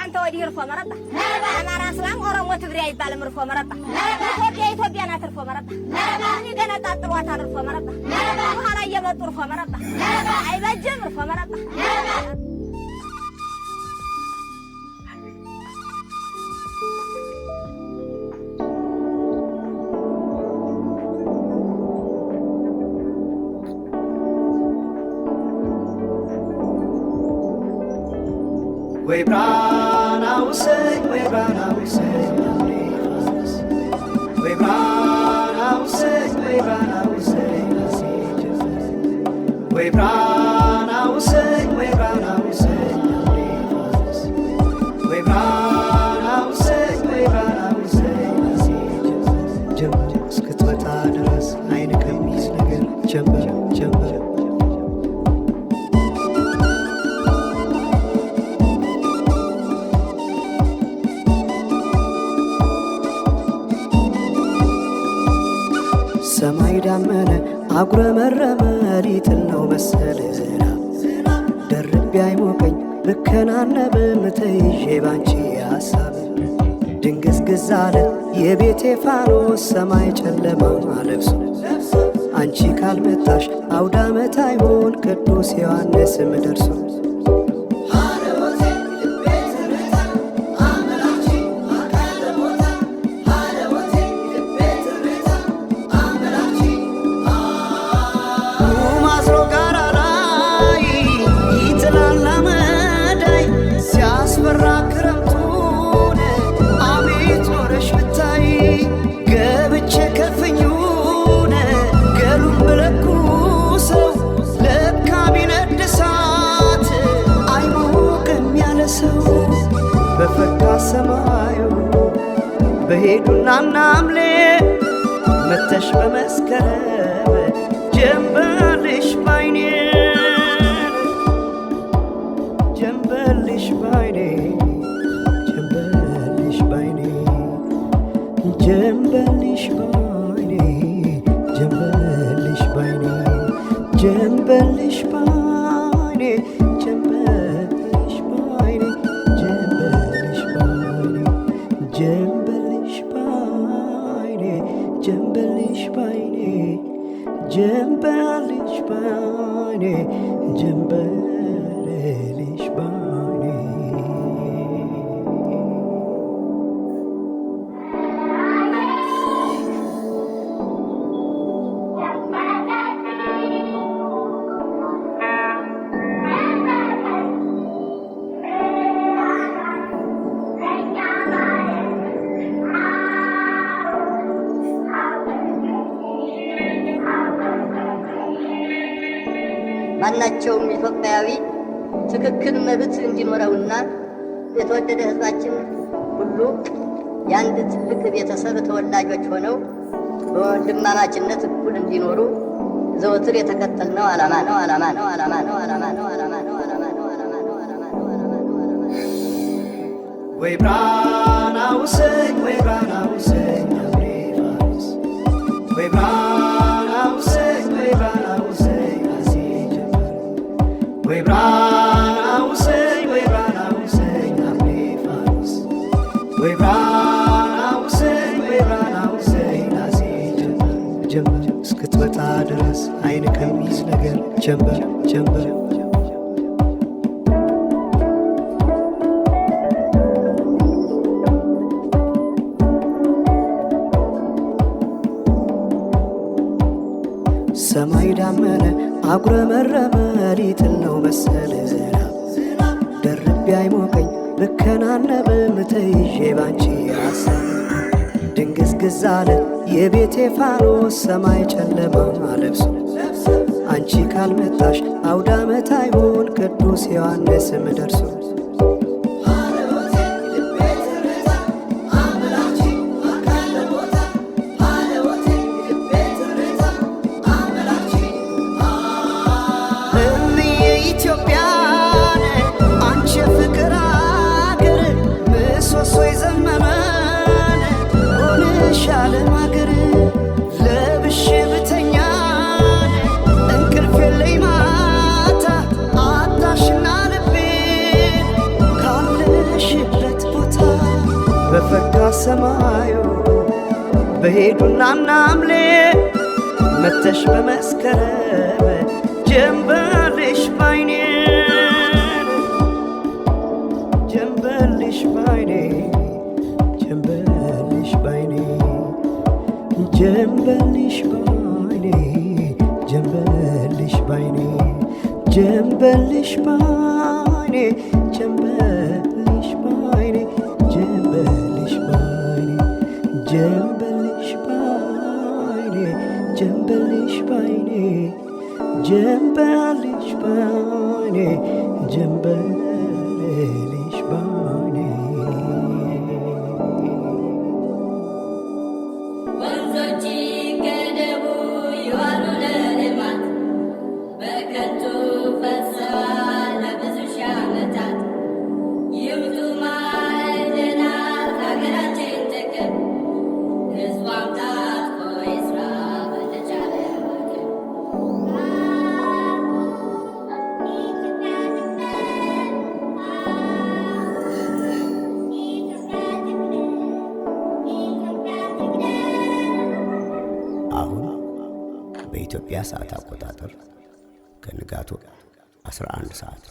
አንተ ወዲህ እርፎ መረጣ አማራ እስላም ኦሮሞ ትግሬ አይባልም እርፎ መረጣ ኢትዮጵያ አትርፎ መረጣ ገና ጣጥሯታል እርፎ መረጣ በኋላ እየመጡ እርፎ መረጣ አይበጅም እርፎ መረጣ Way brown, I will say, way brown, I will say, way brown, I will say, way brown, I will say, way brown, I will say, way brown, I will say, way brown, I will say, way brown, I will say, jump, skitwata daras, ayne kamis lager, jump, jump. ሰማይ ዳመነ አጉረመረመ ሊጥል ነው መሰለ ዝናብ ደርቤ አይሞቀኝ ብከናነብም ተይዤ ባንቺ ሐሳብ ድንግዝግዝ አለ የቤቴ ፋኖስ ሰማይ ጨለማ ለብሶ አንቺ ካልመጣሽ አውደ ዓመት አይሆን ቅዱስ ዮሐንስም ደርሶ በፈካ ሰማዩ በሄዱና ናምሌ መተሽ በመስከረም ጀንበልሽ ባይኔ ጀንበልሽ ባይኔ ጀንበልሽ ባይኔ ጀንበልሽ ባይኔ ጀንበልሽ ባይኔ ጀንበልሽ ባይኔ ጀንበልሽ ባይኔ ጀንበልሽ ባይኔ ጀንበልሽ ባይኔ ጀንበልሽ ባይኔ ማናቸውም ኢትዮጵያዊ ትክክል መብት እንዲኖረውና የተወደደ ሕዝባችን ሁሉ የአንድ ትልቅ ቤተሰብ ተወላጆች ሆነው በወንድማማችነት እኩል እንዲኖሩ ዘወትር የተከተልነው ዓላማ ነው። Way brown, I will say, way brown, I will say, way brown, I will say, way brown, I will say. Way brown, I will say, way brown, I will say, way brown, I will say, way brown, I will say, ጀምበር እስክትመጣ ድረስ አይን ከሚይዝ ነገር ጀምበር ጀምበር ሰማይ ዳመነ አጉረመረመ ሊጥል ነው መሰለ ዝናብ ደርቤ አይሞቀኝ ብከናነብም ተይዤ ባንቺ ሐሳብ ድንግዝግዝ አለ የቤቴ ፋኖስ ሰማይ ጨለማ ለብሶ አንቺ ካልመጣሽ አውደ ዓመት አይሆን ቅዱስ ዮሐንስም ደርሶ በፈካ ሰማዩ በሄዱና ናምሌ መተሽ በመስከረም ጀንበልሽ ባይኔ ጀንበልሽ ባይኔ ጀንበልሽ ባይኔ ጀንበልሽ ባይኔ ጀንበልሽ ባይኔ ጀንበልሽ ባይኔ ጀንበልሽ ባይኔ ጀንበልሽ ባይኔ ጀንበልሽ ባይኔ ጀንበልሽ ባይኔ ጀንበልሽ ባይኔ ጀንበልሽ ባይኔ ወንዞች ገደቡ ይዋሉ ለልማት በከንቱ ፈሰዋል ለብዙ ሺህ ዓመታት። ይምጡ ማዕድናት ለሀገራችን ጥቅም ሕዝቧም ታጥቆ ይስራ በተቻለ አቅም። አሁን በኢትዮጵያ ሰዓት አቆጣጠር ከንጋቱ 11 ሰዓት